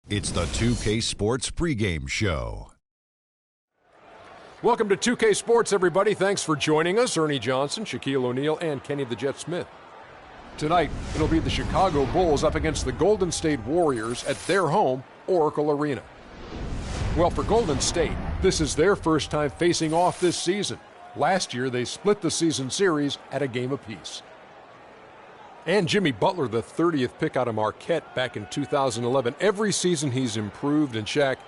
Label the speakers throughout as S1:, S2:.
S1: It's the 2K Sports pregame show.
S2: Welcome to 2K Sports, everybody. Thanks for joining us. Ernie Johnson, Shaquille O'Neal, and Kenny the Jet Smith. Tonight, it'll be the Chicago Bulls up against the Golden State Warriors at their home, Oracle Arena. Well, for Golden State, this is their first time facing off this season. Last year, they split the season series at a game apiece. And Jimmy Butler, the 30th pick out of Marquette back in 2011. Every season he's improved, and Shaq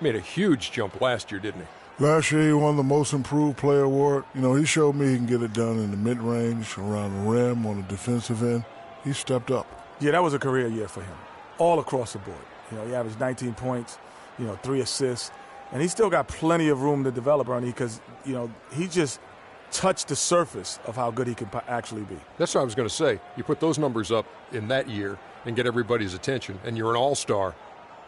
S2: made a huge jump last year, didn't he?
S3: Last year he won the Most Improved Player award. You know, he showed me he can get it done in the mid-range, around the rim, on the defensive end. He stepped up.
S4: Yeah, that was a career year for him, all across the board. You know, he averaged 19 points, 3 assists, and he's still got plenty of room to develop, Ernie, because, he just touched the surface of how good he could actually be.
S2: That's what I was going to say. You put those numbers up in that year and get everybody's attention, and you're an all-star.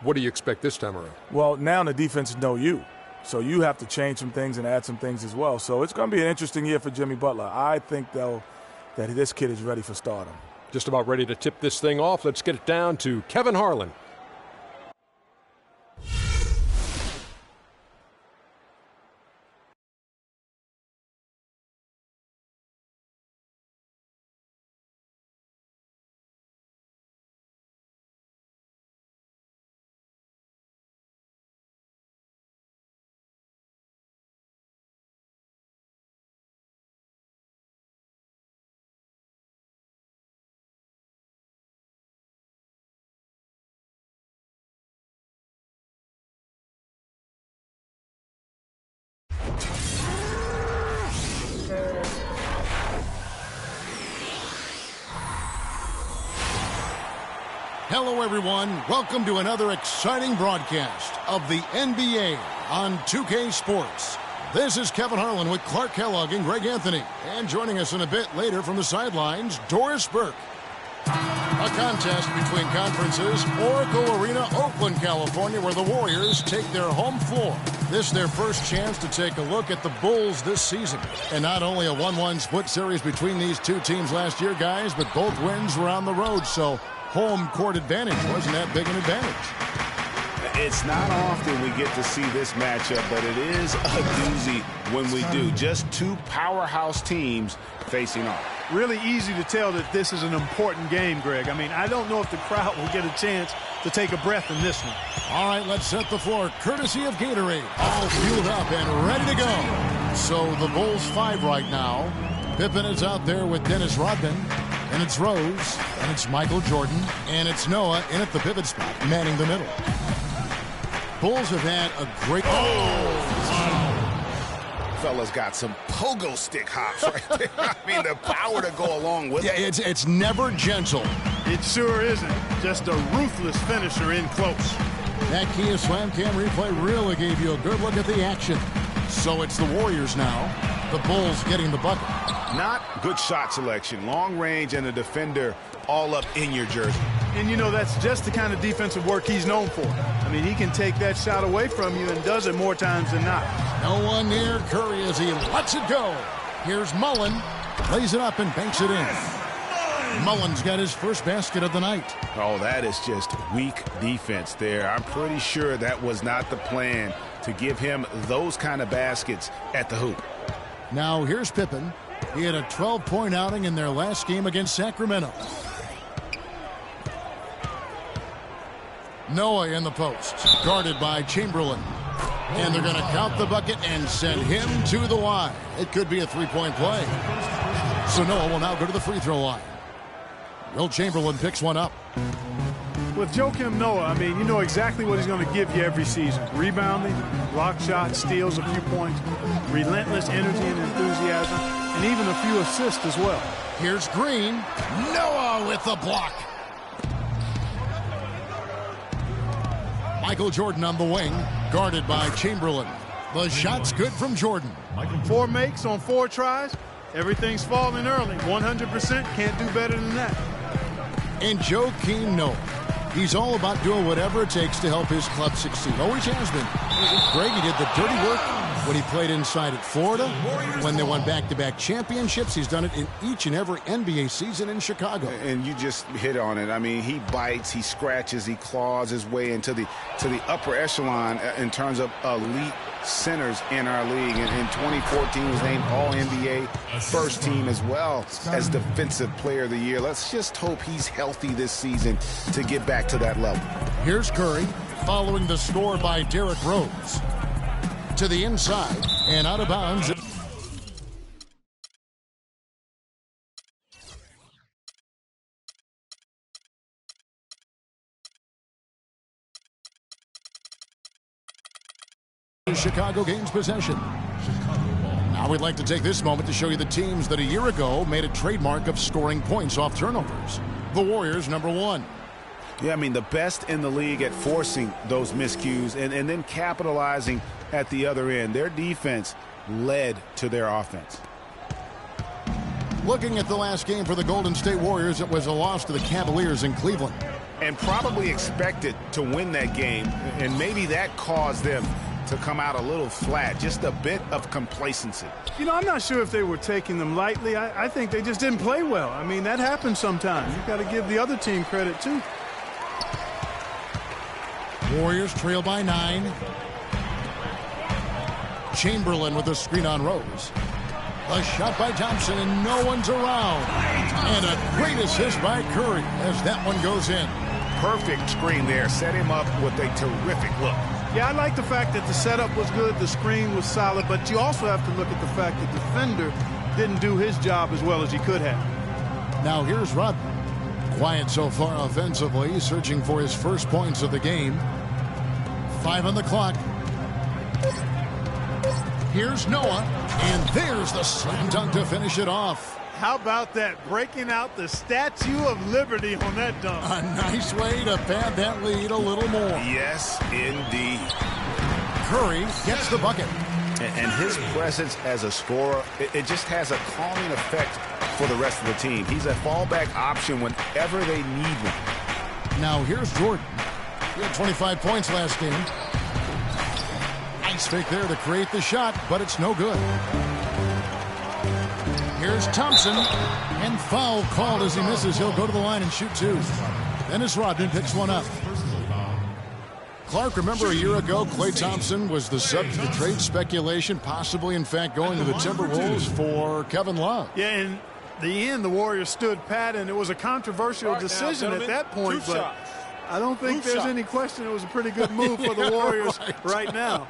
S2: What do you expect this time around?
S4: Well, now the defense know you, so you have to change some things and add some things as well. So it's going to be an interesting year for Jimmy Butler. I think, though, that this kid is ready for stardom.
S2: Just about ready to tip this thing off. Let's get it down to Kevin Harlan.
S5: Hello, everyone. Welcome to another exciting broadcast of the NBA on 2K Sports. This is Kevin Harlan with Clark Kellogg and Greg Anthony. And joining us in a bit later from the sidelines, Doris Burke. A contest between conferences, Oracle Arena, Oakland, California, where the Warriors take their home floor. This is their first chance to take a look at the Bulls this season. And not only a 1-1 split series between these two teams last year, guys, but both wins were on the road, so home court advantage wasn't that big an advantage.
S6: It's not often we get to see this matchup, but it is a doozy when we do. Just two powerhouse teams facing off.
S7: Really easy to tell that this is an important game, Greg. I mean, I don't know if the crowd will get a chance to take a breath in this one.
S5: All right, let's set the floor, courtesy of Gatorade. All fueled up and ready to go. So the Bulls 5 right now. Pippen is out there with Dennis Rodman. And it's Rose, and it's Michael Jordan, and it's Noah in at the pivot spot, manning the middle. Bulls have had a great...
S6: Fellas got some pogo stick hops right there. I mean, the power to go along with it.
S5: Yeah, it's never gentle.
S7: It sure isn't. Just a ruthless finisher in close.
S5: That Kia Slam Cam replay really gave you a good look at the action. So it's the Warriors now. The Bulls getting the bucket.
S6: Not good shot selection. Long range and a defender all up in your jersey.
S7: And, that's just the kind of defensive work he's known for. I mean, he can take that shot away from you and does it more times than not.
S5: No one near Curry as he lets it go. Here's Mullen. Lays it up and banks it in. Mullen's got his first basket of the night.
S6: Oh, that is just weak defense there. I'm pretty sure that was not the plan to give him those kind of baskets at the hoop.
S5: Now here's Pippen. He had a 12-point outing in their last game against Sacramento. Noah in the post, guarded by Chamberlain. And they're going to count the bucket and send him to the line. It could be a three-point play. So Noah will now go to the free throw line. Will Chamberlain picks one up.
S7: With Joakim Noah, I mean, you know exactly what he's going to give you every season. Rebounding, block shots, steals a few points, relentless energy and enthusiasm, and even a few assists as well.
S5: Here's Green. Noah with the block. Michael Jordan on the wing, guarded by Chamberlain. The shot's good from Jordan.
S7: 4 makes on 4 tries. Everything's falling early. 100%, can't do better than that.
S5: And Joakim Noah. He's all about doing whatever it takes to help his club succeed. Always has been. Greg, he did the dirty work when he played inside at Florida. When they won back-to-back championships, he's done it in each and every NBA season in Chicago.
S6: And you just hit on it. I mean, he bites, he scratches, he claws his way into the upper echelon in terms of elite centers in our league. And in 2014, he was named All-NBA first team as well as Defensive Player of the Year. Let's just hope he's healthy this season to get back to that level.
S5: Here's Curry following the score by Derrick Rose. To the inside and out of bounds. Chicago gains possession. Now we'd like to take this moment to show you the teams that a year ago made a trademark of scoring points off turnovers. The Warriors, number 1.
S6: Yeah, I mean, the best in the league at forcing those miscues and then capitalizing at the other end. Their defense led to their offense.
S5: Looking at the last game for the Golden State Warriors, it was a loss to the Cavaliers in Cleveland.
S6: And probably expected to win that game, and maybe that caused them to come out a little flat, just a bit of complacency.
S7: You know, I'm not sure if they were taking them lightly. I think they just didn't play well. I mean, that happens sometimes. You've got to give the other team credit, too.
S5: Warriors trail by 9. Chamberlain with a screen on Rose. A shot by Thompson, and no one's around. And a great assist by Curry as that one goes in.
S6: Perfect screen there. Set him up with a terrific look.
S7: Yeah, I like the fact that the setup was good, the screen was solid, but you also have to look at the fact that the defender didn't do his job as well as he could have.
S5: Now here's Rodman. Quiet so far offensively, searching for his first points of the game. 5 on the clock. Here's Noah, and there's the slam dunk to finish it off.
S7: How about that, breaking out the Statue of Liberty on that dunk?
S5: A nice way to pad that lead a little more.
S6: Yes, indeed.
S5: Curry gets the bucket.
S6: And his presence as a scorer, it just has a calming effect for the rest of the team. He's a fallback option whenever they need one.
S5: Now here's Jordan. He had 25 points last game. Nice fake there to create the shot, but it's no good. Here's Thompson, and foul called as he misses. He'll go to the line and shoot 2. Dennis Rodman picks one up. Clark, remember a year ago, Klay Thompson was the subject of trade speculation, possibly, in fact, going to the Timberwolves for Kevin Love.
S7: Yeah, in the end, the Warriors stood pat, and it was a controversial decision at that point, but I don't think there's any question it was a pretty good move for the Warriors right now.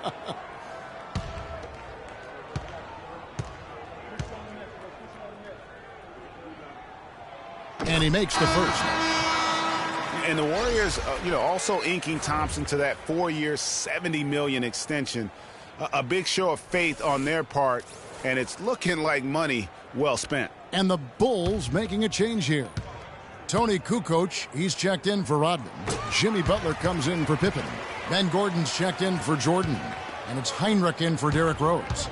S5: And he makes the first.
S6: And the Warriors, also inking Thompson to that 4-year, $70 million extension. A big show of faith on their part, and it's looking like money well spent.
S5: And the Bulls making a change here. Tony Kukoc, he's checked in for Rodman. Jimmy Butler comes in for Pippen. Ben Gordon's checked in for Jordan. And it's Heinrich in for Derrick Rose.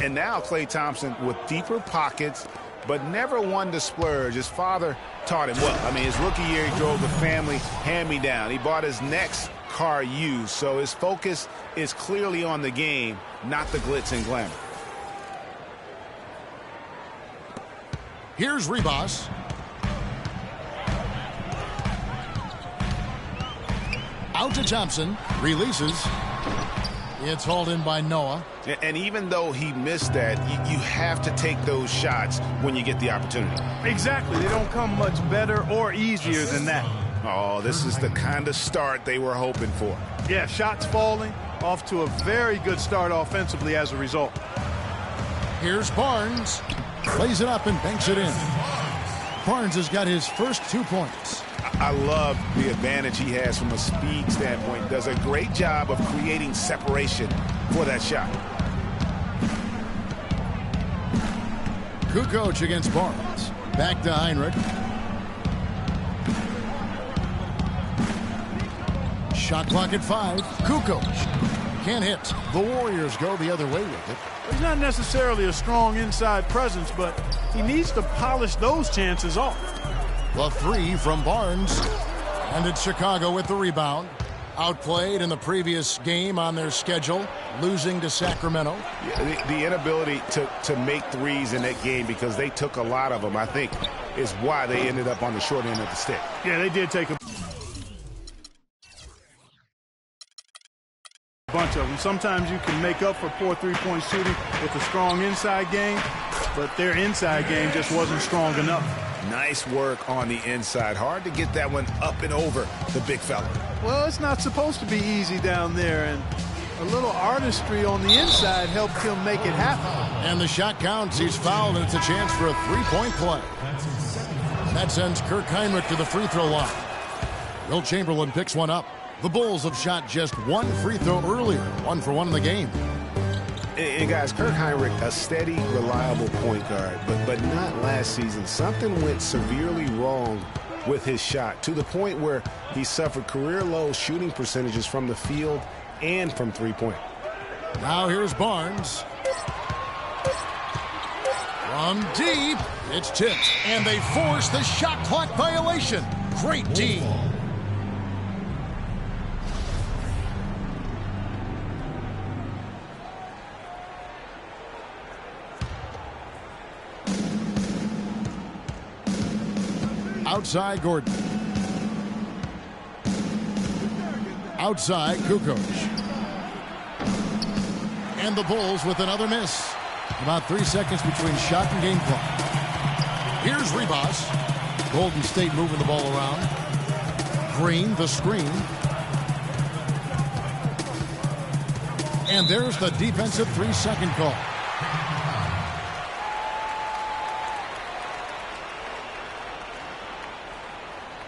S6: And now Klay Thompson with deeper pockets, but never one to splurge. His father taught him well. I mean, his rookie year, he drove the family hand-me-down. He bought his next car used, so his focus is clearly on the game, not the glitz and glamour.
S5: Here's Ribas. Out to Thompson. Releases. It's hauled in by Noah.
S6: And even though he missed that, you have to take those shots when you get the opportunity.
S7: Exactly. They don't come much better or easier than that.
S6: Oh, this is the kind of start they were hoping for.
S7: Yeah, shots falling, off to a very good start offensively as a result.
S5: Here's Barnes. Plays it up and banks it in. Barnes has got his first 2 points.
S6: I love the advantage he has from a speed standpoint. Does a great job of creating separation for that shot.
S5: Kukoc against Barnes. Back to Heinrich. Shot clock at 5. Kukoc can't hit. The Warriors go the other way with it.
S7: He's not necessarily a strong inside presence, but he needs to polish those chances off.
S5: The 3 from Barnes. And it's Chicago with the rebound. Outplayed in the previous game on their schedule, losing to Sacramento.
S6: Yeah, the inability to make threes in that game, because they took a lot of them, I think, is why they ended up on the short end of the stick.
S7: Yeah, they did take a bunch of them. Sometimes you can make up for poor three-point shooting with a strong inside game, but their inside game just wasn't strong enough.
S6: Nice work on the inside. Hard to get that one up and over the big fella.
S7: Well, it's not supposed to be easy down there, and a little artistry on the inside helped him make it happen.
S5: And the shot counts. He's fouled, and it's a chance for a three-point play. That sends Kirk Heinrich to the free throw line. Will Chamberlain picks one up. The Bulls have shot just one free throw earlier, 1 for 1 in the game.
S6: And guys, Kirk Heinrich, a steady, reliable point guard, but not last season. Something went severely wrong with his shot, to the point where he suffered career-low shooting percentages from the field and from three-point.
S5: Now here's Barnes. From deep, it's tipped, and they force the shot clock violation. Great D. Outside Gordon. Outside Kukoc. And the Bulls with another miss. About 3 seconds between shot and game clock. Here's Ribas. Golden State moving the ball around. Green, the screen. And there's the defensive 3-second call.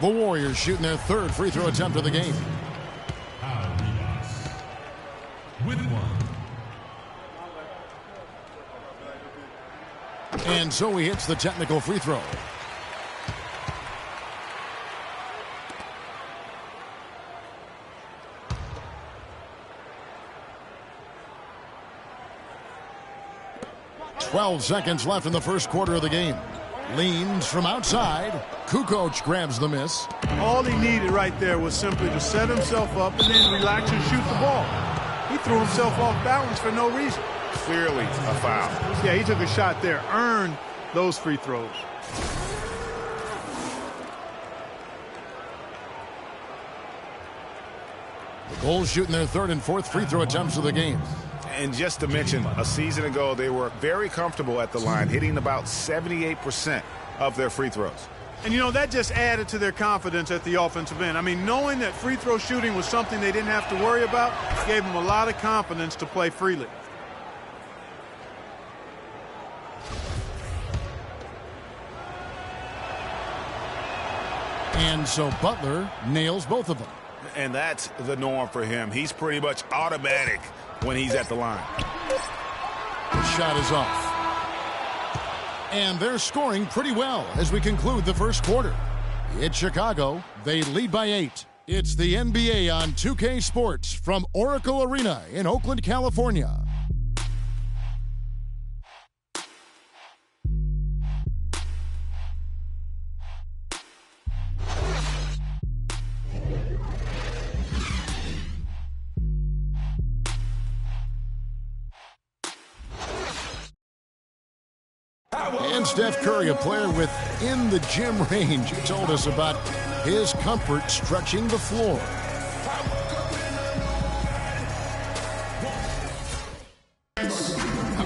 S5: The Warriors shooting their third free throw attempt of the game.
S8: With one.
S5: And so he hits the technical free throw. "12 seconds left in the first quarter of the game. Leans from outside. Kukoc grabs the miss.
S7: All he needed right there was simply to set himself up and then relax and shoot the ball. He threw himself off balance for no reason.
S6: Clearly a foul.
S7: Yeah, he took a shot there, earned those free throws.
S5: The Bulls shooting their third and fourth free throw attempts of the game.
S6: And just to mention, a season ago, they were very comfortable at the line, hitting about 78% of their free throws.
S7: And, you know, that just added to their confidence at the offensive end. I mean, knowing that free throw shooting was something they didn't have to worry about gave them a lot of confidence to play freely.
S5: And so Butler nails both of them.
S6: And that's the norm for him. He's pretty much automatic when he's at the line.
S5: The shot is off. And they're scoring pretty well as we conclude the first quarter. It's Chicago. They lead by 8. It's the NBA on 2K Sports from Oracle Arena in Oakland, California. And Steph Curry, a player within the gym range, told us about his comfort stretching the floor.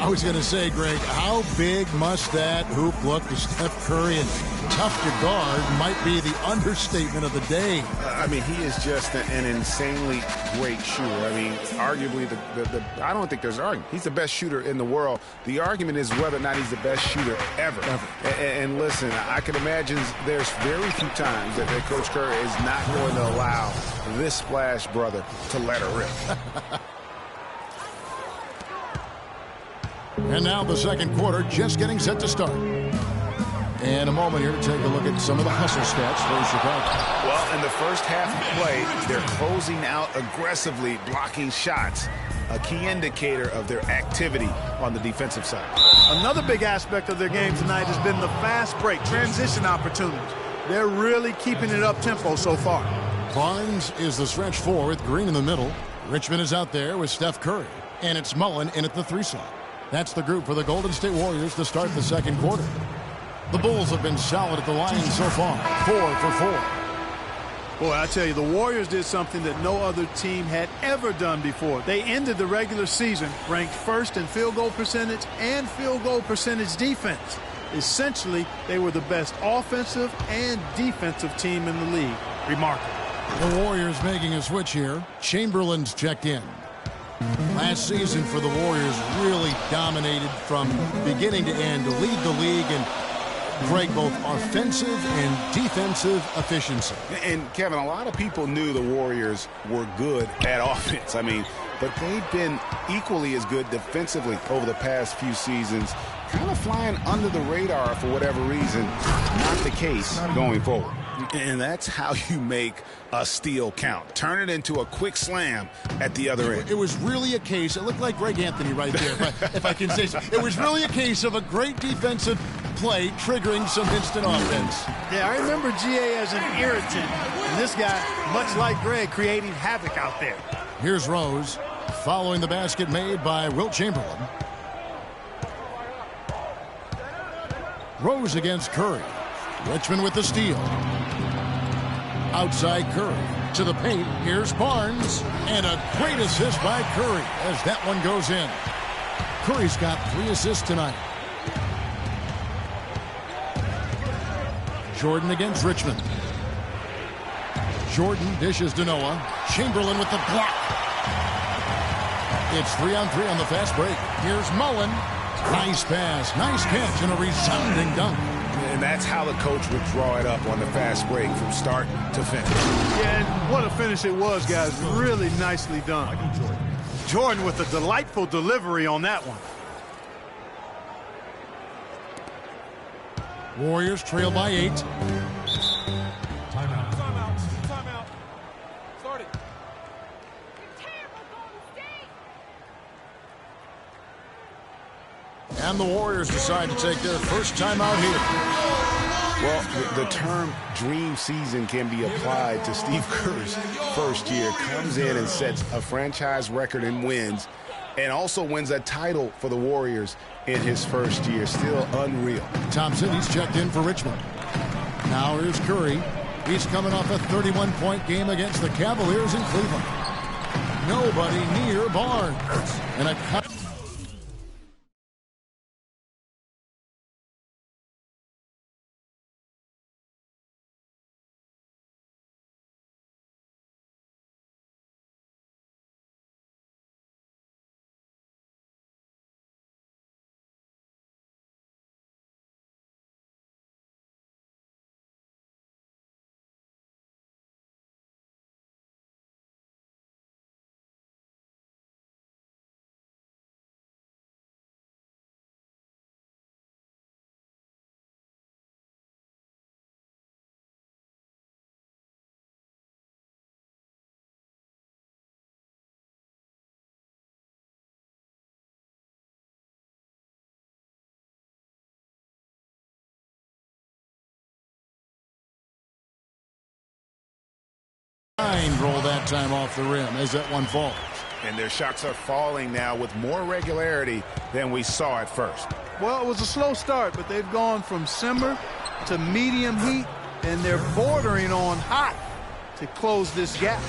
S5: I was going to say, Greg, how big must that hoop look to Steph Curry? And tough to guard might be the understatement of the day.
S6: I mean, he is just an insanely great shooter. I mean, arguably, I don't think there's an argument. He's the best shooter in the world. The argument is whether or not he's the best shooter ever. And listen, I can imagine there's very few times that Coach Curry is not going to allow this splash brother to let her rip.
S5: And now the second quarter just getting set to start. And a moment here to take a look at some of the hustle stats for Chicago.
S6: Well, in the first half of play, they're closing out aggressively, blocking shots, a key indicator of their activity on the defensive side.
S7: Another big aspect of their game tonight has been the fast break, transition opportunities. They're really keeping it up tempo so far.
S5: Barnes is the stretch 4 with Green in the middle. Richmond is out there with Steph Curry. And it's Mullen in at the 3 slot. That's the group for the Golden State Warriors to start the second quarter. The Bulls have been solid at the line so far. 4 for 4.
S7: Boy, I tell you, the Warriors did something that no other team had ever done before. They ended the regular season ranked first in field goal percentage and field goal percentage defense. Essentially, they were the best offensive and defensive team in the league. Remarkable.
S5: The Warriors making a switch here. Chamberlain's checked in. Last season for the Warriors really dominated from beginning to end to lead the league in both offensive and defensive efficiency.
S6: And Kevin, a lot of people knew the Warriors were good at offense. I mean, but they've been equally as good defensively over the past few seasons, kind of flying under the radar for whatever reason. Not the case going forward. And that's how you make a steal count. Turn it into a quick slam at the other end.
S5: It was really a case, it looked like Greg Anthony right there, if I can say so. It was really a case of a great defensive play triggering some instant offense.
S7: Yeah, I remember GA as an irritant. And this guy, much like Greg, creating havoc out there.
S5: Here's Rose, following the basket made by Wilt Chamberlain. Rose against Curry. Richmond with the steal. Outside Curry to the paint. Here's Barnes. And a great assist by Curry as that one goes in. Curry's got 3 assists tonight. Jordan against Richmond. Jordan dishes to Noah. Chamberlain with the block. It's 3-on-3 on the fast break. Here's Mullen. Nice pass, nice catch, and a resounding dunk.
S6: And that's how the coach would draw it up on the fast break from start to finish.
S7: Yeah, and what a finish it was, guys. Really nicely done. Jordan with a delightful delivery on that one.
S5: Warriors trail by 8.
S8: Timeout.
S2: Timeout. Start it.
S5: And the Warriors decide to take their first timeout here.
S6: Well, the term dream season can be applied to Steve Kerr's first year. Comes in and sets a franchise record in wins and also wins a title for the Warriors in his first year. Still unreal.
S5: Thompson, he's checked in for Richmond. Now here's Curry. He's coming off a 31-point game against the Cavaliers in Cleveland. Nobody near Barnes. And a cut. Roll that time off the rim as that one falls.
S6: And their shots are falling now with more regularity than we saw at first.
S7: Well, it was a slow start, but they've gone from simmer to medium heat, and they're bordering on hot to close this gap.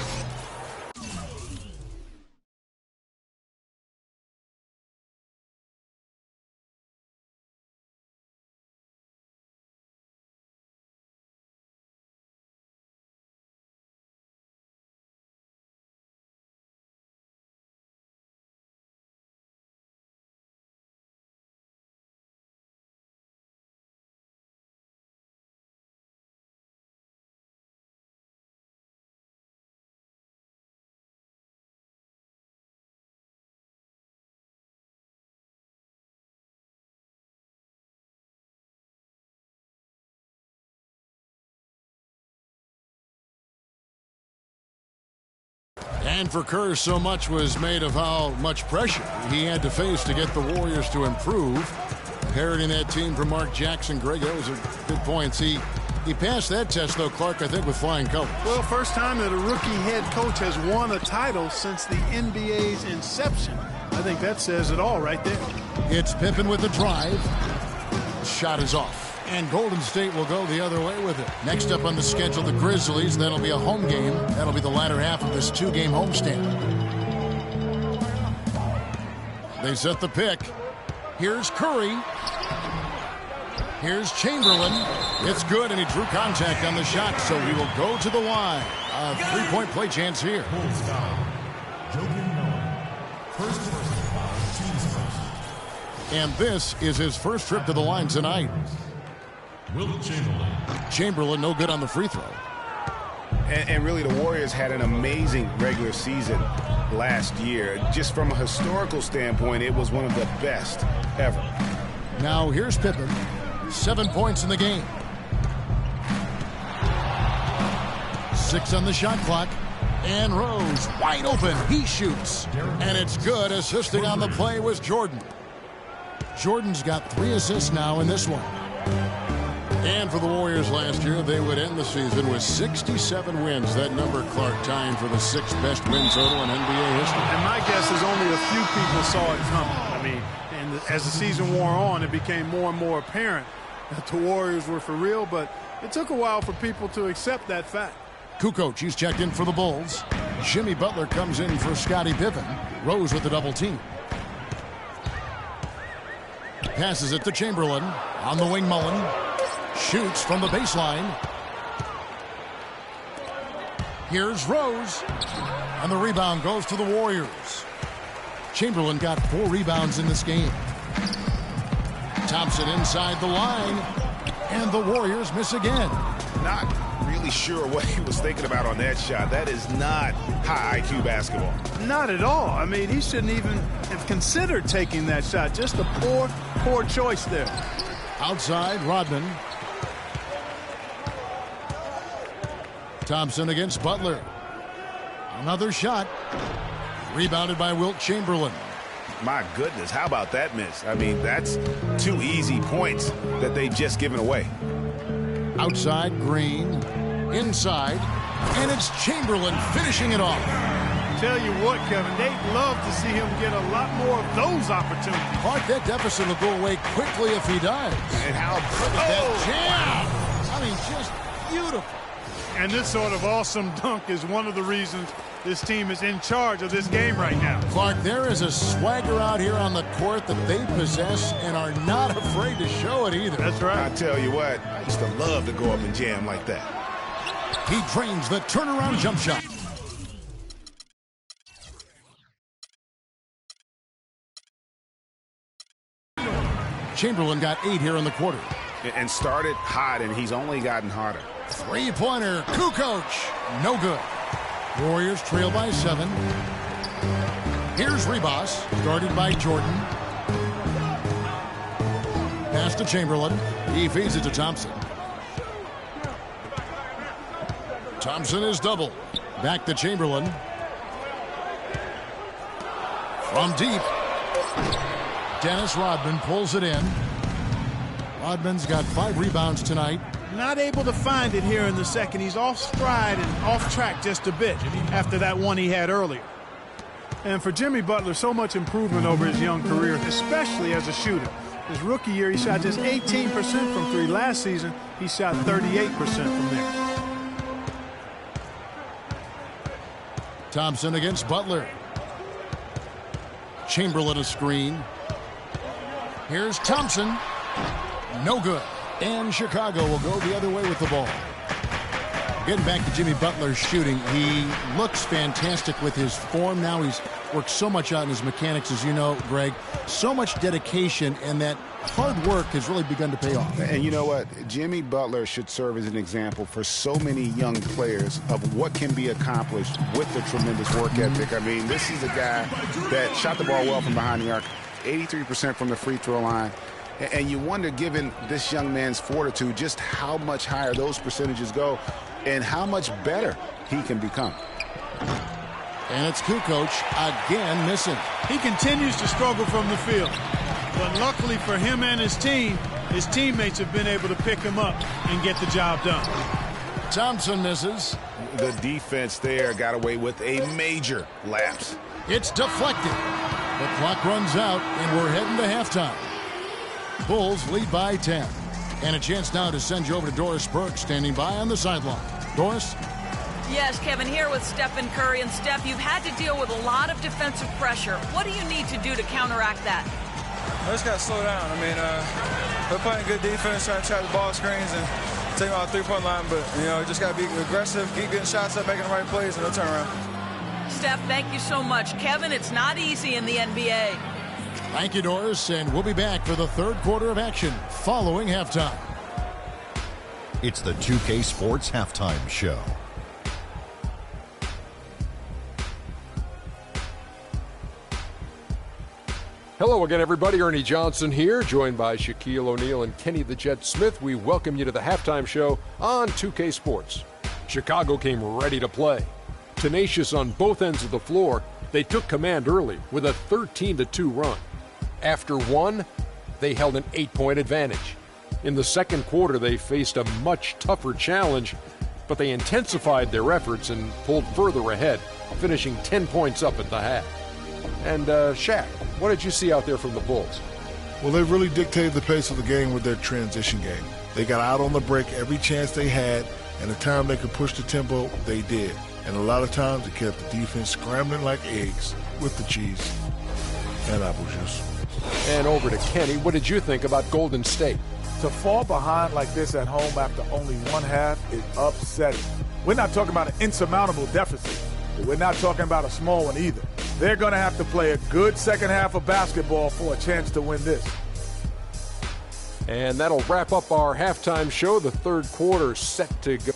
S5: And for Kerr, so much was made of how much pressure he had to face to get the Warriors to improve. Parroting that team from Mark Jackson. Greg, that was a good point. See, He passed that test, though, Clark, I think, with flying colors.
S7: Well, first time that a rookie head coach has won a title since the NBA's inception. I think that says it all right there.
S5: It's Pippen with the drive. Shot is off. And Golden State will go the other way with it. Next up on the schedule, the Grizzlies. That'll be a home game. That'll be the latter half of this 2-game homestand. They set the pick. Here's Curry. Here's Chamberlain. It's good, and he drew contact on the shot, so he will go to the line. A 3-point play chance here. And this is his first trip to the line tonight. Chamberlain no good on the free throw.
S6: And really, the Warriors had an amazing regular season last year. Just from a historical standpoint, it was one of the best ever.
S5: Now here's Pippen. 7 points in the game. 6 on the shot clock. And Rose wide open. He shoots. And it's good. Assisting on the play was Jordan. Jordan's got 3 assists now in this one. And for the Warriors last year, they would end the season with 67 wins. That number, Clark, tying for the 6th best win total in NBA history.
S7: And my guess is only a few people saw it coming. I mean, and as the season wore on, it became more and more apparent that the Warriors were for real, but it took a while for people to accept that fact.
S5: Kukoc, he's checked in for the Bulls. Jimmy Butler comes in for Scottie Pippen. Rose with the double team. Passes it to Chamberlain. On the wing, Mullen. Shoots from the baseline. Here's Rose. And the rebound goes to the Warriors. Chamberlain got 4 rebounds in this game. Thompson inside the line. And the Warriors miss again.
S6: Not really sure what he was thinking about on that shot. That is not high IQ basketball.
S7: Not at all. I mean, he shouldn't even have considered taking that shot. Just a poor choice there.
S5: Outside, Rodman. Thompson against Butler. Another shot. Rebounded by Wilt Chamberlain.
S6: My goodness, how about that miss? I mean, that's 2 easy points that they've just given away.
S5: Outside, Green. Inside. And it's Chamberlain finishing it off.
S7: Tell you what, Kevin, they'd love to see him get a lot more of those opportunities.
S5: Clark, that deficit will go away quickly if he does.
S6: And how
S5: that jam! I mean, just beautiful.
S7: And this sort of awesome dunk is one of the reasons this team is in charge of this game right now.
S5: Clark, there is a swagger out here on the court that they possess and are not afraid to show it either.
S7: That's right.
S6: I tell you what, I used to love to go up and jam like that.
S5: He drains the turnaround jump shot. Chamberlain got 8 here in the quarter.
S6: And started hot, and he's only gotten hotter.
S5: 3-pointer, Kukoc, no good. Warriors trail by 7. Here's Ribas, started by Jordan. Pass to Chamberlain. He feeds it to Thompson. Thompson is double. Back to Chamberlain. From deep. Dennis Rodman pulls it in. Rodman's got 5 rebounds tonight.
S7: Not able to find it here in the second. He's off stride and off track just a bit after that one he had earlier. And for Jimmy Butler, so much improvement over his young career, especially as a shooter. His rookie year, he shot just 18% from 3. Last season, he shot 38% from there.
S5: Thompson against Butler. Chamberlain a screen. Here's Thompson. No good. And Chicago will go the other way with the ball. Getting back to Jimmy Butler's shooting, he looks fantastic with his form now. He's worked so much out in his mechanics, as you know, Greg. So much dedication, and that hard work has really begun to pay off.
S6: And you know what? Jimmy Butler should serve as an example for so many young players of what can be accomplished with the tremendous work ethic. I mean, this is a guy that shot the ball well from behind the arc, 83% from the free throw line. And you wonder, given this young man's fortitude, just how much higher those percentages go and how much better he can become.
S5: And it's Kukoc again missing.
S7: He continues to struggle from the field. But luckily for him and his team, his teammates have been able to pick him up and get the job done.
S5: Thompson misses.
S6: The defense there got away with a major lapse.
S5: It's deflected. The clock runs out, and we're heading to halftime. Bulls lead by 10. And a chance now to send you over to Doris Burke, standing by on the sideline. Doris?
S9: Yes, Kevin, here with Steph and Curry. And Steph, you've had to deal with a lot of defensive pressure. What do you need to do to counteract that?
S10: I just got to slow down. I mean, we're playing good defense, trying to trap the ball screens and take them out the three-point line. But, you know, just got to be aggressive, keep getting shots up, making the right plays, and no turnaround.
S9: Steph, thank you so much. Kevin, it's not easy in the NBA.
S5: Thank you, Doris, and we'll be back for the third quarter of action following halftime.
S1: It's the 2K Sports Halftime Show.
S2: Hello again, everybody. Ernie Johnson here, joined by Shaquille O'Neal and Kenny the Jet Smith. We welcome you to the halftime show on 2K Sports. Chicago came ready to play. Tenacious on both ends of the floor, they took command early with a 13-2 run. After one, they held an 8-point advantage. In the second quarter, they faced a much tougher challenge, but they intensified their efforts and pulled further ahead, finishing 10 points up at the half. And Shaq, what did you see out there from the Bulls?
S3: Well, they really dictated the pace of the game with their transition game. They got out on the break every chance they had, and the time they could push the tempo, they did. And a lot of times, it kept the defense scrambling like eggs with the cheese and apple juice.
S2: And over to Kenny, what did you think about Golden State?
S4: To fall behind like this at home after only one half is upsetting. We're not talking about an insurmountable deficit, but we're not talking about a small one either. They're going to have to play a good second half of basketball for a chance to win this.
S2: And that'll wrap up our halftime show. The third quarter set to go.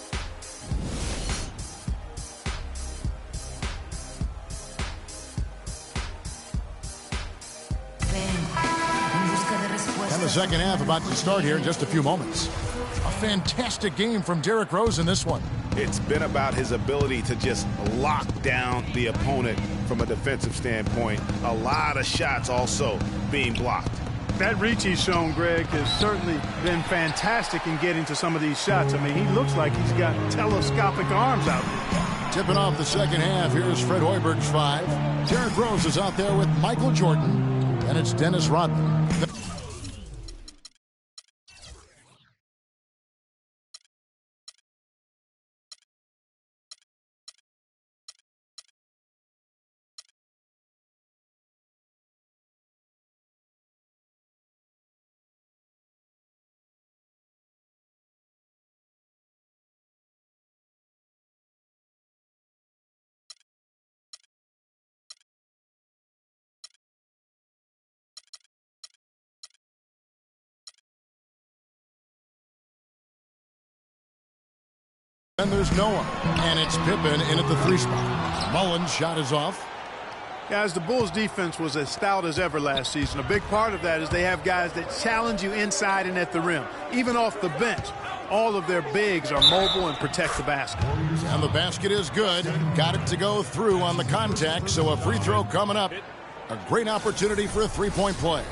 S5: And the second half about to start here in just a few moments. A fantastic game from Derrick Rose in this one.
S6: It's been about his ability to just lock down the opponent from a defensive standpoint. A lot of shots also being blocked.
S7: That reach he's shown, Greg, has certainly been fantastic in getting to some of these shots. I mean, he looks like he's got telescopic arms out there.
S5: Tipping off the second half, here's Fred Hoiberg's 5. Derrick Rose is out there with Michael Jordan, and it's Dennis Rodman. And there's no one. And it's Pippen in at the 3 spot. Mullen's shot is off.
S7: Guys, the Bulls' defense was as stout as ever last season. A big part of that is they have guys that challenge you inside and at the rim. Even off the bench, all of their bigs are mobile and protect the basket.
S5: And the basket is good. Got it to go through on the contact, so a free throw coming up. A great opportunity for a three-point play.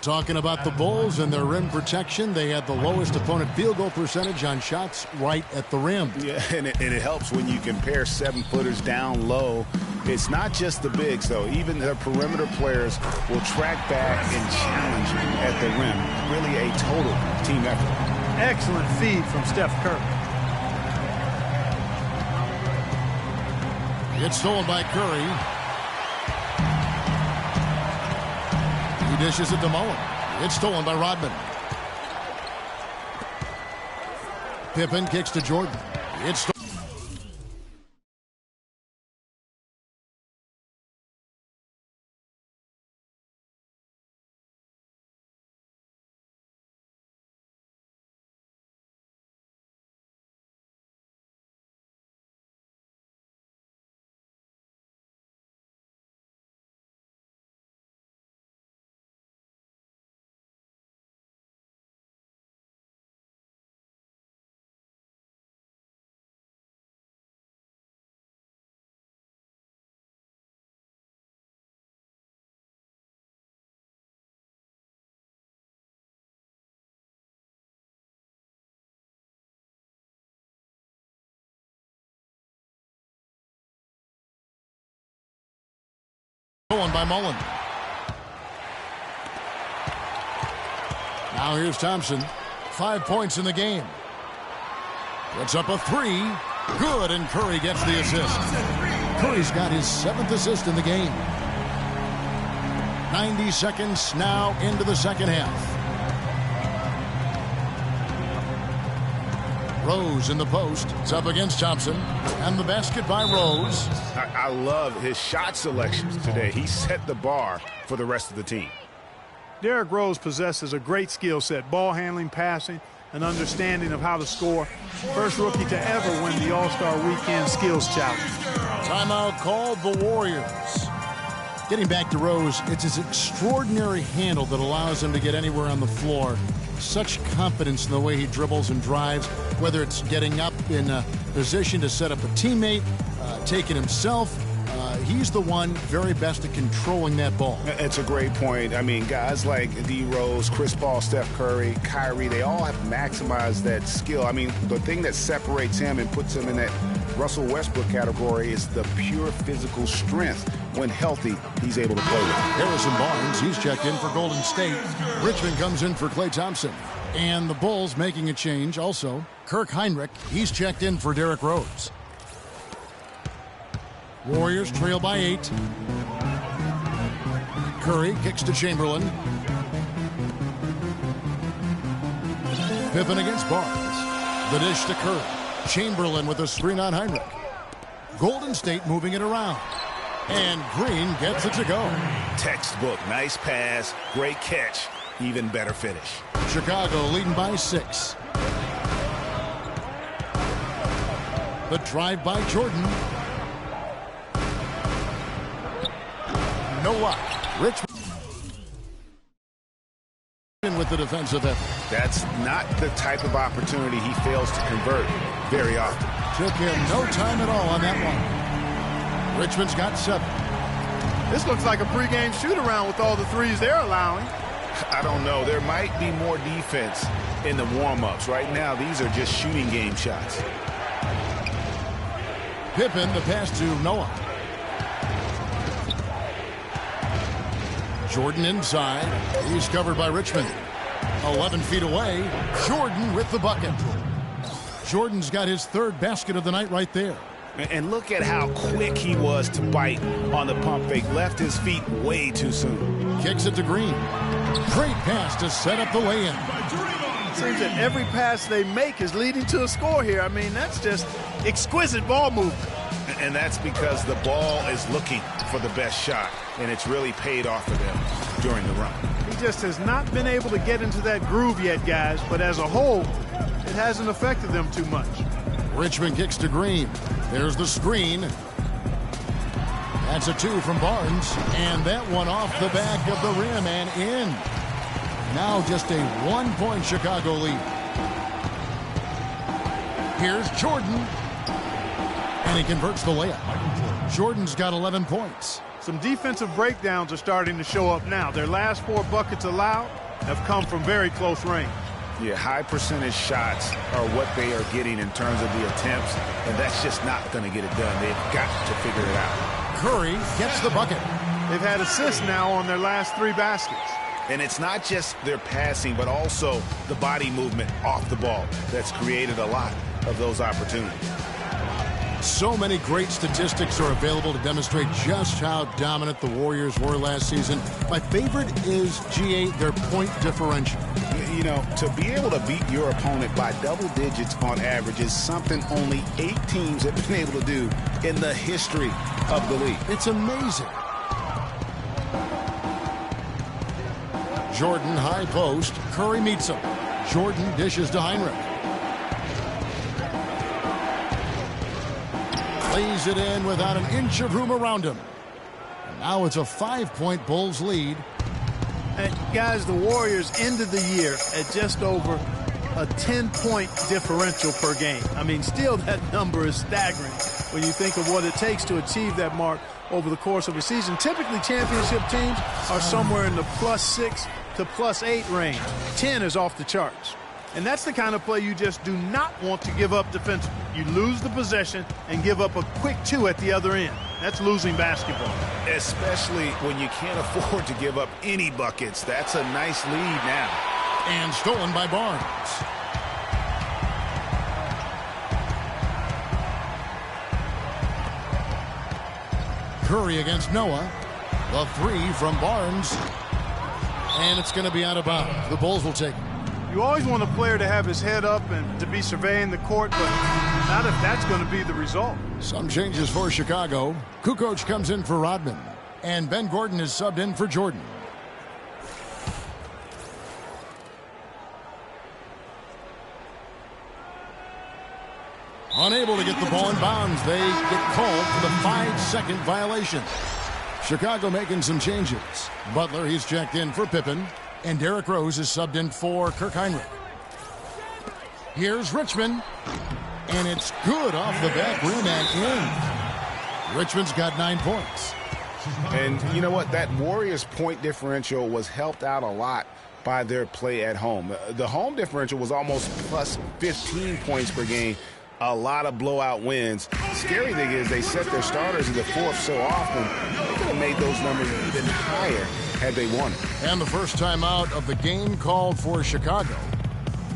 S5: Talking about the Bulls and their rim protection, they had the lowest opponent field goal percentage on shots right at the rim.
S6: Yeah, and it helps when you compare 7-footers down low. It's not just the bigs, though. Even the perimeter players will track back and challenge at the rim. Really a total team effort.
S7: Excellent feed from Steph Curry.
S5: It's stolen by Curry. He dishes it to Mullen. It's stolen by Rodman. Pippen kicks to Jordan. It's Going by Mullen. Now here's Thompson. 5 points in the game. Puts up a three. Good, and Curry gets the assist. Curry's got his 7th assist in the game. 90 seconds now into the second half. Rose in the post. It's up against Thompson. And the basket by Rose.
S6: I love his shot selections today. He set the bar for the rest of the team.
S7: Derrick Rose possesses a great skill set, ball handling, passing, an understanding of how to score. First rookie to ever win the All-Star Weekend Skills Challenge.
S5: Timeout called the Warriors. Getting back to Rose, it's his extraordinary handle that allows him to get anywhere on the floor. Such confidence in the way he dribbles and drives, whether it's getting up in a position to set up a teammate, taking himself. He's the one very best at controlling that ball.
S6: It's a great point. I mean, guys like D. Rose, Chris Paul, Steph Curry, Kyrie, they all have maximized that skill. I mean, the thing that separates him and puts him in that Russell Westbrook category is the pure physical strength. When healthy, he's able to play with.
S5: Harrison Barnes, he's checked in for Golden State. Richmond comes in for Klay Thompson. And the Bulls making a change also. Kirk Heinrich, he's checked in for Derrick Rose. Warriors trail by 8. Curry kicks to Chamberlain. Pippen against Barnes. The dish to Curry. Chamberlain with a screen on Heinrich. Golden State moving it around. And Green gets it to go.
S6: Textbook. Nice pass. Great catch. Even better finish.
S5: Chicago leading by 6. The drive by Jordan. No luck. Richmond with the defensive effort.
S6: That's not the type of opportunity he fails to convert very often.
S5: Took him no time at all on that one. Richmond's got 7.
S7: This looks like a pregame shoot-around with all the threes they're allowing.
S6: I don't know. There might be more defense in the warm-ups. Right now, these are just shooting game shots.
S5: Pippen, the pass to Noah. Jordan inside. He's covered by Richmond. 11 feet away. Jordan with the bucket. Jordan's got his 3rd basket of the night right there.
S6: And look at how quick he was to bite on the pump fake. Left his feet way too soon.
S5: Kicks it to Green. Great pass to set up the lay-in.
S7: Seems that every pass they make is leading to a score here. I mean, that's just exquisite ball movement.
S6: And that's because the ball is looking for the best shot, and it's really paid off for them during the run.
S7: He just has not been able to get into that groove yet, guys, but as a whole, it hasn't affected them too much.
S5: Richmond kicks to Green. There's the screen. That's a 2 from Barnes, and that one off the back of the rim and in. Now just a 1-point Chicago lead. Here's Jordan. And he converts the layup. Jordan's got 11 points.
S7: Some defensive breakdowns are starting to show up now. Their last 4 buckets allowed have come from very close range.
S6: Yeah, high percentage shots are what they are getting in terms of the attempts, and that's just not going to get it done. They've got to figure it out.
S5: Curry gets the bucket.
S7: They've had assists now on their last 3 baskets.
S6: And it's not just their passing, but also the body movement off the ball that's created a lot of those opportunities.
S5: So many great statistics are available to demonstrate just how dominant the Warriors were last season. My favorite is, G8, their point differential.
S6: You know, to be able to beat your opponent by double digits on average is something only 8 teams have been able to do in the history of the league.
S5: It's amazing. Jordan high post. Curry meets him. Jordan dishes to Heinrich. Lays it in without an inch of room around him. And now it's a 5-point Bulls lead.
S7: And guys, the Warriors ended the year at just over a 10-point differential per game. I mean, still that number is staggering when you think of what it takes to achieve that mark over the course of a season. Typically, championship teams are somewhere in the +6 to +8 range. 10 is off the charts. And that's the kind of play you just do not want to give up defensively. You lose the possession and give up a quick 2 at the other end. That's losing basketball.
S6: Especially when you can't afford to give up any buckets. That's a nice lead now.
S5: And stolen by Barnes. Curry against Noah. The 3 from Barnes. And it's going to be out of bounds. The Bulls will take it.
S7: You always want a player to have his head up and to be surveying the court, but not if that's going to be the result.
S5: Some changes for Chicago. Kukoc comes in for Rodman. And Ben Gordon is subbed in for Jordan. Unable to get the ball in bounds. They get called for the 5-second violation. Chicago making some changes. Butler, he's checked in for Pippen. And Derrick Rose is subbed in for Kirk Heinrich. Here's Richmond. And it's good off the back rim and in. Richmond's got 9 points.
S6: And you know what? That Warriors point differential was helped out a lot by their play at home. The home differential was almost plus 15 points per game. A lot of blowout wins. Scary thing is they set their starters in the fourth so often, they could have made those numbers even higher had they won it.
S5: And the first time out of the game called for Chicago.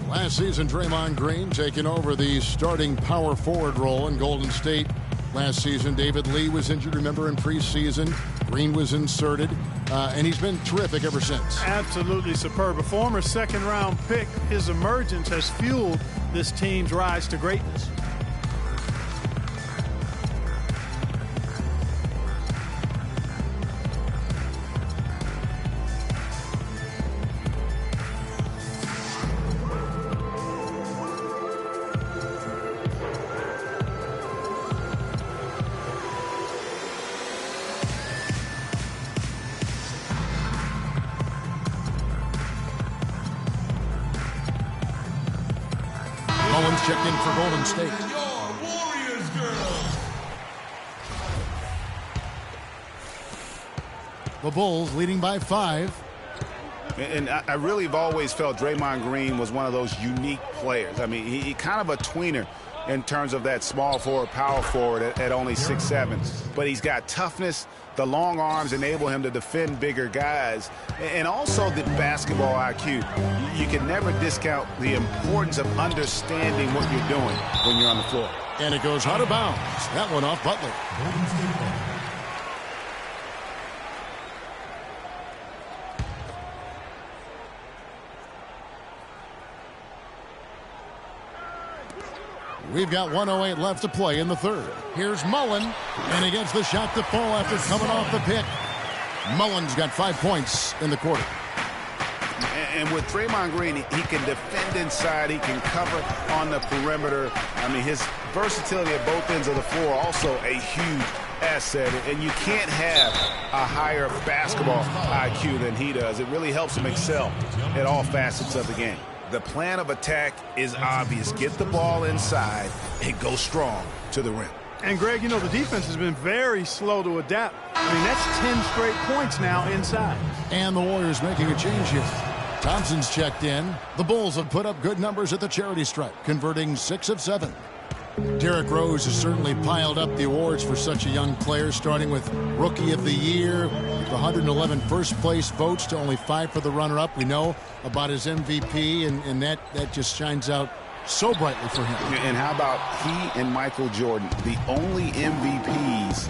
S5: Last season, Draymond Green taking over the starting power forward role in Golden State. Last season, David Lee was injured, remember, in preseason. Green was inserted, and he's been terrific ever since.
S7: Absolutely superb. A former second-round pick, his emergence has fueled this team's rise to greatness.
S5: Mullins checked in for Golden State.
S8: Warriors girls.
S5: The Bulls leading by 5.
S6: And I really have always felt Draymond Green was one of those unique players. I mean, he kind of a tweener in terms of that small forward, power forward at only 6'7". But he's got toughness. The long arms enable him to defend bigger guys. And also the basketball IQ. You can never discount the importance of understanding what you're doing when you're on the floor.
S5: And it goes out of bounds. That one off Butler. We've got 1:08 left to play in the third. Here's Mullen, and he gets the shot to fall after coming off the pick. Mullen's got 5 points in the quarter.
S6: And with Draymond Green, he can defend inside. He can cover on the perimeter. I mean, his versatility at both ends of the floor also a huge asset. And you can't have a higher basketball IQ than he does. It really helps him excel at all facets of the game. The plan of attack is obvious. Get the ball inside and go strong to the rim.
S7: And, Greg, you know, the defense has been very slow to adapt. I mean, that's 10 straight points now inside.
S5: And the Warriors making a change here. Thompson's checked in. The Bulls have put up good numbers at the charity stripe, converting 6 of 7. Derrick Rose has certainly piled up the awards for such a young player, starting with Rookie of the Year, with 111 first-place votes to only 5 for the runner-up. We know about his MVP, and that just shines out so brightly for him.
S6: And how about he and Michael Jordan, the only MVPs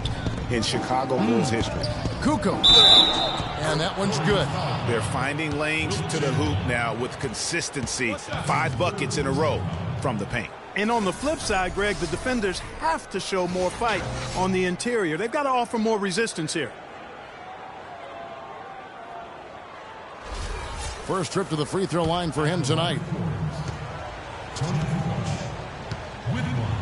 S6: in Chicago Bulls history?
S5: Kukoc. And that one's good.
S6: They're finding lanes to the hoop now with consistency. 5 buckets in a row from the paint.
S7: And on the flip side, Greg, the defenders have to show more fight on the interior. They've got to offer more resistance here.
S5: First trip to the free throw line for him tonight.
S8: With one.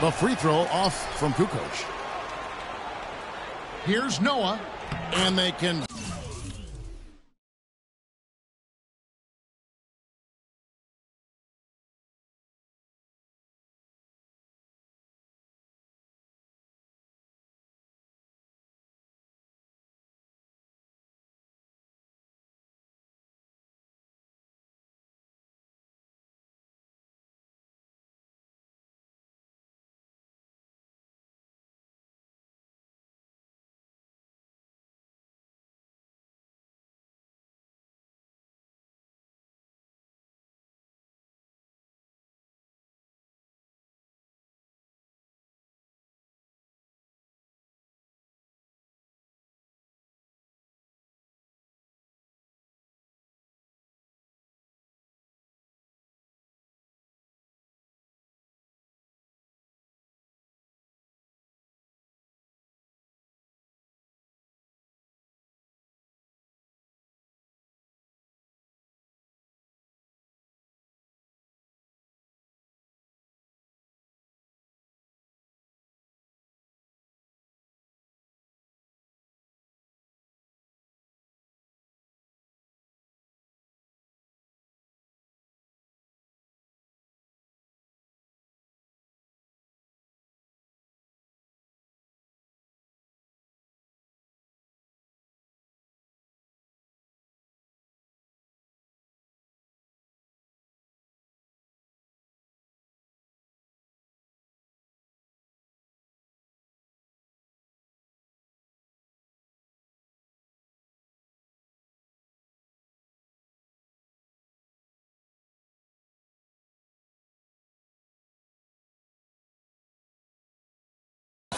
S5: The free throw off from Kukoc. Here's Noah, and they can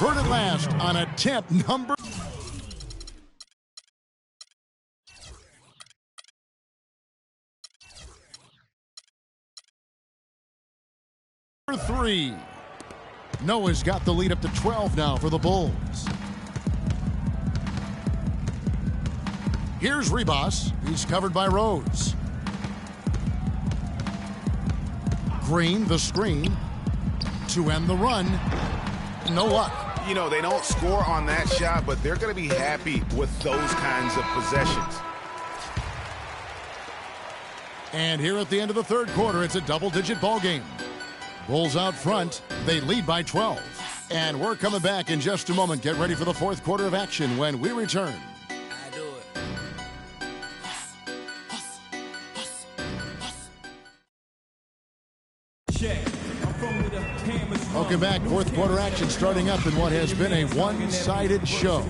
S5: Heard it last on attempt number 3. Noah's got the lead up to 12 now for the Bulls. Here's Ribas. He's covered by Rose. Green, the screen to end the run. No luck.
S6: You know, they don't score on that shot, but they're going to be happy with those kinds of possessions.
S5: And here at the end of the third quarter, it's a double-digit ball game. Bulls out front. They lead by 12. And we're coming back in just a moment. Get ready for the fourth quarter of action when we return. Welcome back. Fourth quarter action starting up in what has been a one-sided show.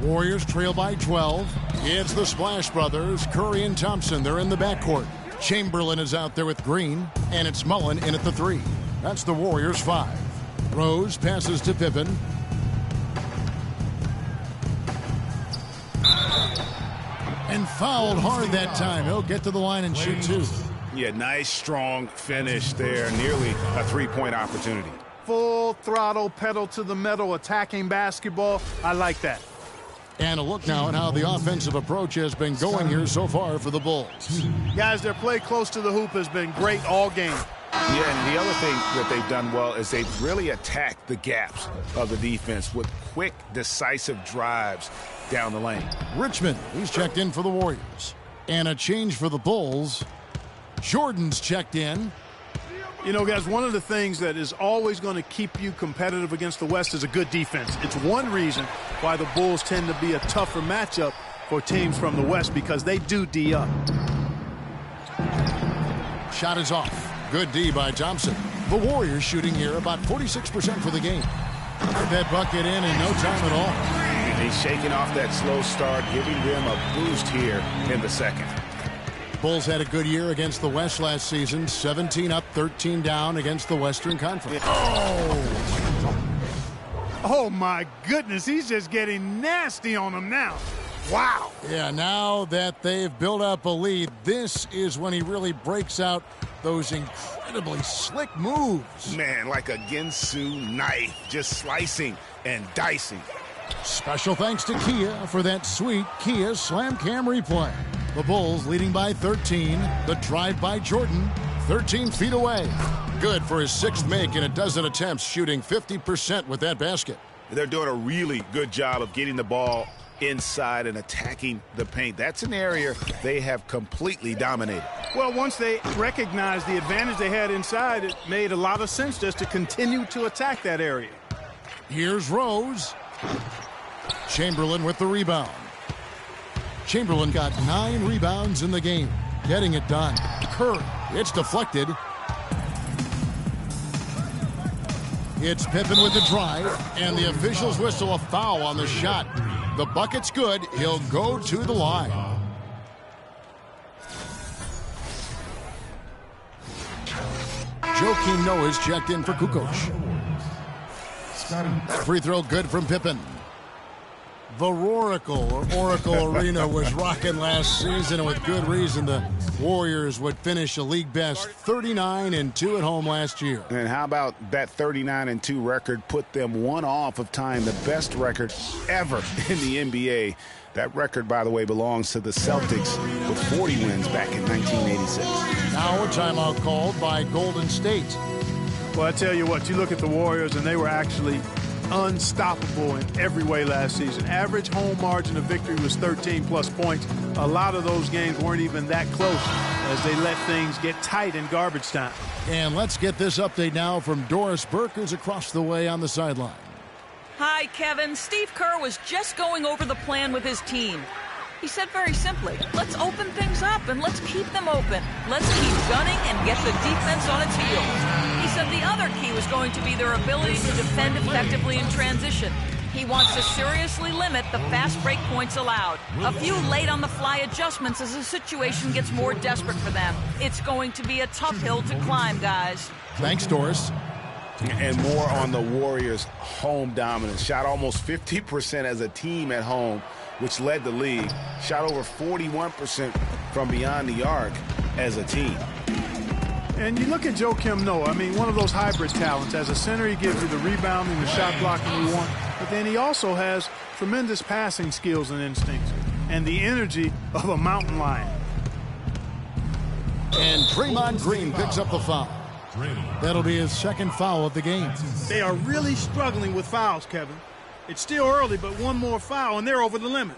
S5: Warriors trail by 12. It's the Splash Brothers, Curry and Thompson. They're in the backcourt. Chamberlain is out there with Green, and it's Mullen in at the 3. That's the Warriors' 5. Rose passes to Pippen. And fouled hard that time. He'll get to the line and shoot 2.
S6: Yeah, nice, strong finish there. Nearly a three-point opportunity.
S7: Full throttle, pedal to the metal, attacking basketball. I like that.
S5: And a look now at how the offensive approach has been going here so far for the Bulls.
S7: Guys, their play close to the hoop has been great all game.
S6: Yeah, and the other thing that they've done well is they've really attacked the gaps of the defense with quick, decisive drives down the lane.
S5: Richmond, he's checked in for the Warriors. And a change for the Bulls. Jordan's checked in.
S7: You know, guys, one of the things that is always going to keep you competitive against the West is a good defense. It's one reason why the Bulls tend to be a tougher matchup for teams from the West, because they do D up.
S5: Shot is off. Good D by Thompson. The Warriors shooting here about 46% for the game. Put that bucket in no time at all.
S6: And he's shaking off that slow start, giving them a boost here in the second.
S5: Bulls had a good year against the West last season. 17 up, 13 down against the Western Conference.
S7: Oh, my goodness. He's just getting nasty on them now. Wow.
S5: Yeah, now that they've built up a lead, this is when he really breaks out those incredibly slick moves.
S6: Man, like a Ginsu knife, just slicing and dicing.
S5: Special thanks to Kia for that sweet Kia Slam Cam replay. The Bulls leading by 13. The drive by Jordan, 13 feet away. Good for his 6th make in a dozen attempts, shooting 50% with that basket.
S6: They're doing a really good job of getting the ball inside and attacking the paint. That's an area they have completely dominated.
S7: Well, once they recognized the advantage they had inside, it made a lot of sense just to continue to attack that area.
S5: Here's Rose. Chamberlain with the rebound. Chamberlain got 9 rebounds in the game, getting it done. Curry, it's deflected. It's Pippen with the drive, and the officials whistle a foul on the shot. The bucket's good. He'll go to the line. Joakim Noah's checked in for Kukoc. That free throw good from Pippen. The Roracle, or Oracle Arena, was rocking last season, and with good reason. The Warriors would finish a league best 39-2 at home last year.
S6: And how about that 39-2 record put them one off of tying the best record ever in the NBA. That record, by the way, belongs to the Celtics with 40 wins back in 1986.
S5: Now a timeout called by Golden State.
S7: Well, I tell you what, you look at the Warriors, and they were actually unstoppable in every way last season. Average home margin of victory was 13-plus points. A lot of those games weren't even that close as they let things get tight in garbage time.
S5: And let's get this update now from Doris Burke, who's across the way on the sideline.
S9: Hi, Kevin. Steve Kerr was just going over the plan with his team. He said very simply, let's open things up and let's keep them open. Let's keep gunning and get the defense on its heels. He said the other key was going to be their ability to defend effectively in transition. He wants to seriously limit the fast break points allowed. A few late-on-the-fly adjustments as the situation gets more desperate for them. It's going to be a tough hill to climb, guys.
S5: Thanks, Doris.
S6: And more on the Warriors' home dominance. Shot almost 50% as a team at home, which led the league. Shot over 41% from beyond the arc as a team.
S7: And you look at Joakim Noah, I mean, one of those hybrid talents. As a center, he gives you the rebounding, the shot blocking you want. But then he also has tremendous passing skills and instincts and the energy of a mountain lion.
S5: And Draymond Green picks up the foul. That'll be his second foul of the game.
S7: They are really struggling with fouls, Kevin. It's still early, but one more foul, and they're over the limit.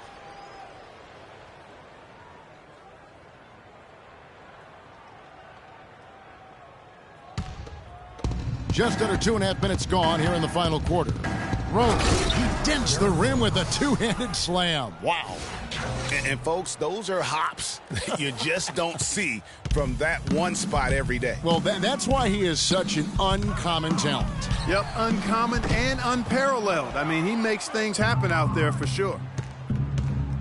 S5: Just under 2.5 minutes gone here in the final quarter. Rose, he dents the rim with a two-handed slam. Wow.
S6: And folks, those are hops you just don't see from that one spot every day.
S5: Well, that's why he is such an uncommon talent.
S7: Yep, uncommon and unparalleled. I mean, he makes things happen out there for sure.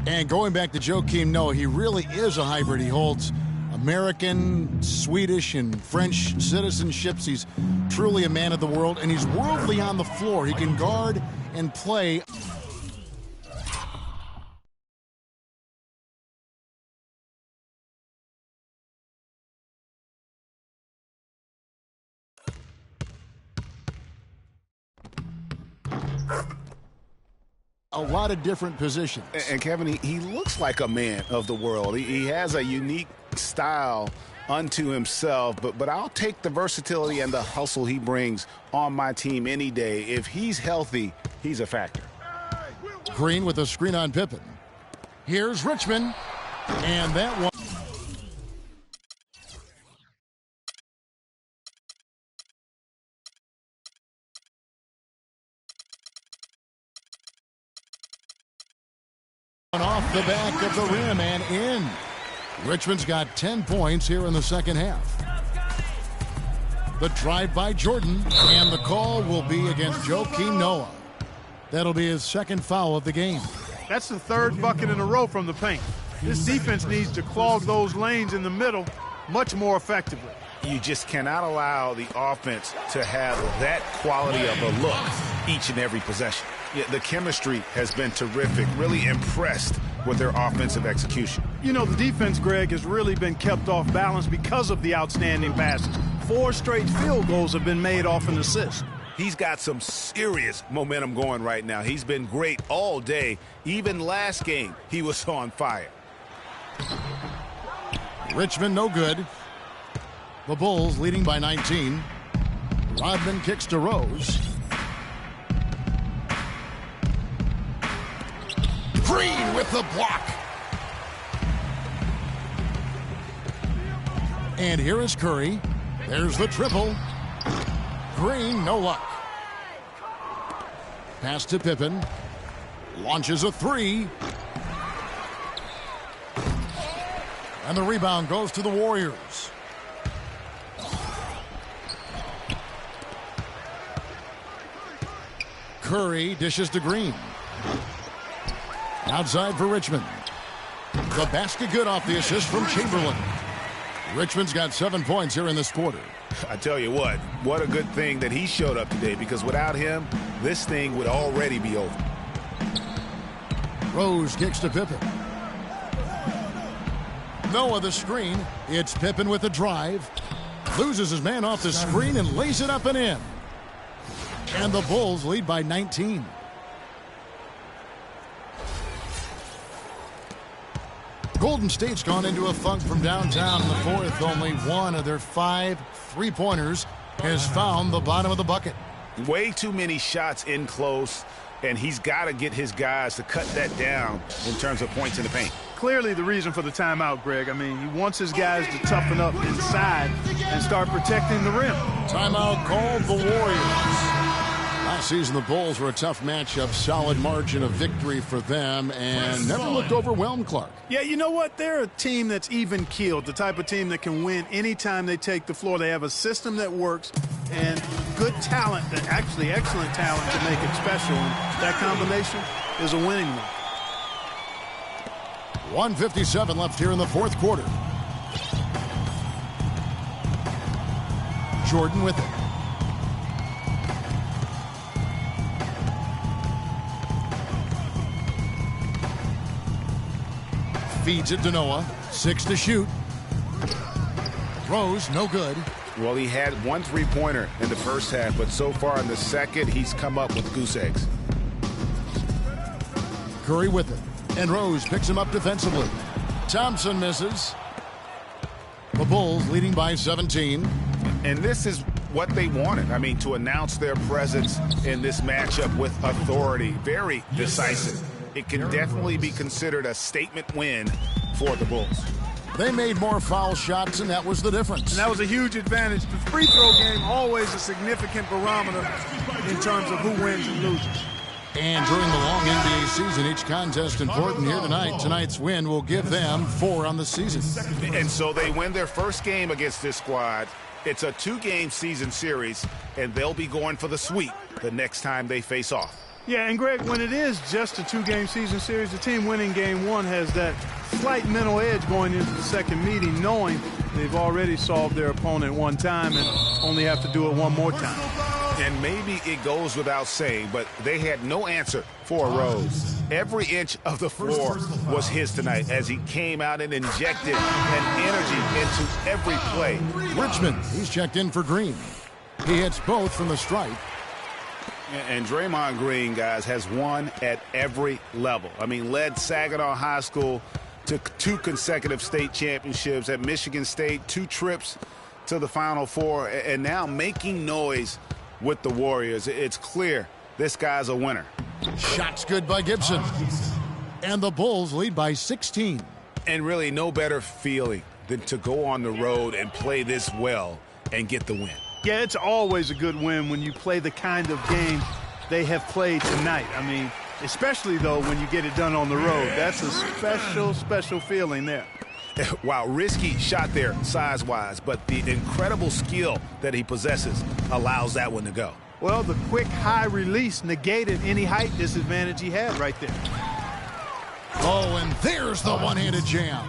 S5: And going back to Joakim Noah, he really is a hybrid. He holds American, Swedish, and French citizenships. He's truly a man of the world, and he's worldly on the floor. He can guard and play. A lot of different positions.
S6: And Kevin, he looks like a man of the world. He has a unique style unto himself, but I'll take the versatility and the hustle he brings on my team any day. If he's healthy, he's a factor.
S5: Green with a screen on Pippen. Here's Richmond, and that one. Off the back of the rim and in. Richmond's got 10 points here in the second half. The drive by Jordan, and the call will be against Joakim Noah. That'll be his second foul of the game.
S7: That's the third bucket in a row from the paint. This defense needs to clog those lanes in the middle much more effectively.
S6: You just cannot allow the offense to have that quality of a look each and every possession. Yeah, the chemistry has been terrific. Really impressed with their offensive execution.
S7: You know, the defense, Greg, has really been kept off balance because of the outstanding passes. 4 straight field goals have been made off an assist.
S6: He's got some serious momentum going right now. He's been great all day. Even last game, he was on fire.
S5: Richmond no good. The Bulls leading by 19. Rodman kicks to Rose. Green with the block. And here is Curry. There's the triple. Green, no luck. Pass to Pippen. Launches a three. And the rebound goes to the Warriors. Curry dishes to Green. Outside for Richmond. The basket good off the assist from Chamberlain. Richmond's got 7 points here in this quarter.
S6: I tell you what a good thing that he showed up today, because without him, this thing would already be over.
S5: Rose kicks to Pippen. Noah the screen. It's Pippen with the drive. Loses his man off the screen and lays it up and in. And the Bulls lead by 19. Golden State's gone into a funk from downtown in the fourth. Only one of their 5 3-pointers has found the bottom of the bucket.
S6: Way too many shots in close, and he's got to get his guys to cut that down in terms of points in the paint.
S7: Clearly the reason for the timeout, Greg. I mean, he wants his guys to toughen up inside and start protecting the rim.
S5: Timeout called the Warriors. Last season, the Bulls were a tough matchup, solid margin of victory for them, and never looked overwhelmed, Clark.
S7: Yeah, you know what? They're a team that's even-keeled, the type of team that can win anytime they take the floor. They have a system that works, and good talent, actually excellent talent to make it special. And that combination is a winning one.
S5: 1:57 left here in the fourth quarter. Jordan with it. Feeds it to Noah. 6 to shoot. Throws, no good.
S6: Well, he had 1 3-pointer in the first half, but so far in the second, he's come up with goose eggs.
S5: Curry with it. And Rose picks him up defensively. Thompson misses. The Bulls leading by 17.
S6: And this is what they wanted. I mean, to announce their presence in this matchup with authority. Very decisive. It can definitely be considered a statement win for the Bulls.
S5: They made more foul shots, and that was the difference.
S7: And that was a huge advantage. The free throw game, always a significant barometer in terms of who wins and loses.
S5: And during the long NBA season, each contest important here tonight. Tonight's win will give them 4 on the season.
S6: And so they win their first game against this squad. It's a 2-game season series, and they'll be going for the sweep the next time they face off.
S7: Yeah, and Greg, when it is just a 2-game season series, the team winning game 1 has that slight mental edge going into the second meeting, knowing they've already solved their opponent one time and only have to do it one more time.
S6: And maybe it goes without saying, but they had no answer for Rose. Every inch of the floor was his tonight as he came out and injected an energy into every play.
S5: Richmond, he's checked in for Green. He hits both from the stripe.
S6: And Draymond Green, guys, has won at every level. I mean, led Saginaw High School to 2 consecutive state championships at Michigan State, 2 trips to the Final Four, and now making noise with the Warriors. It's clear this guy's a winner.
S5: Shots good by Gibson. And the Bulls lead by 16.
S6: And really no better feeling than to go on the road and play this well and get the win.
S7: Yeah, it's always a good win when you play the kind of game they have played tonight. I mean, especially, though, when you get it done on the road. That's a special, special feeling there.
S6: Wow, risky shot there size-wise, but the incredible skill that he possesses allows that one to go.
S7: Well, the quick high release negated any height disadvantage he had right there.
S5: Oh, and there's the one-handed jam.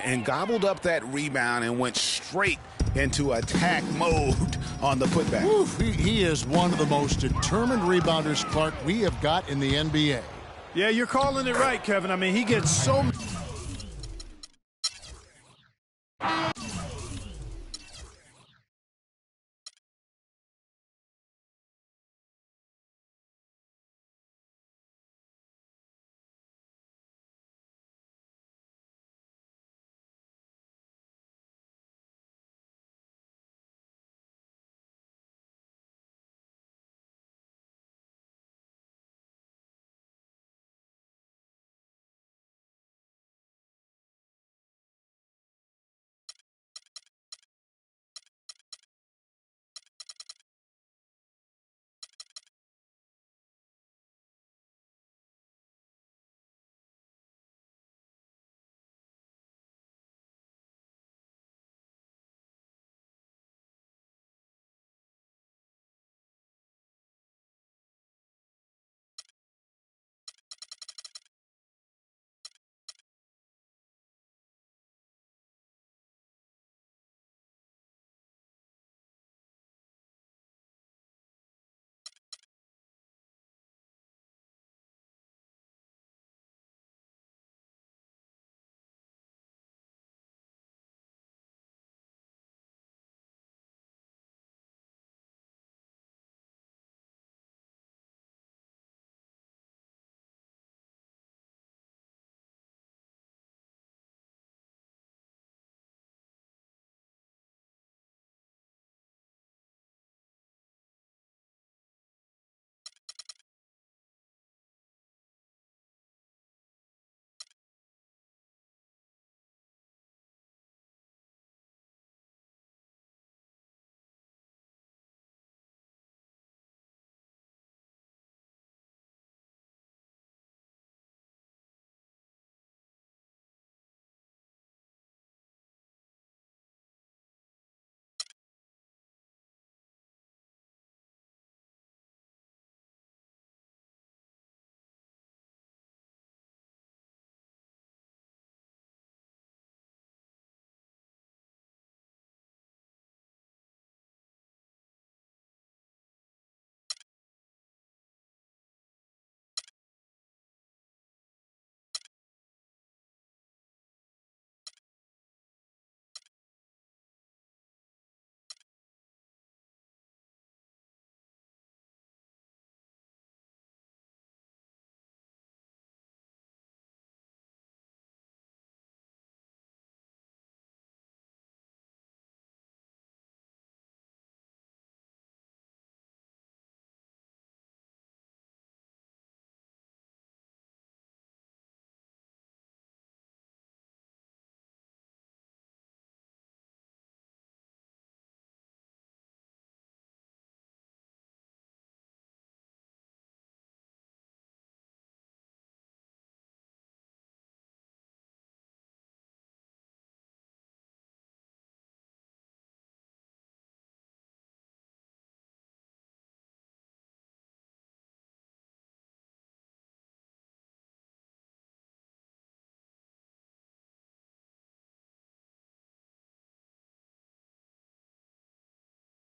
S6: And gobbled up that rebound and went straight into attack mode on the putback.
S5: Oof, he is one of the most determined rebounders, Clark, we have got in the NBA.
S7: Yeah, you're calling it right, Kevin. I mean, he gets so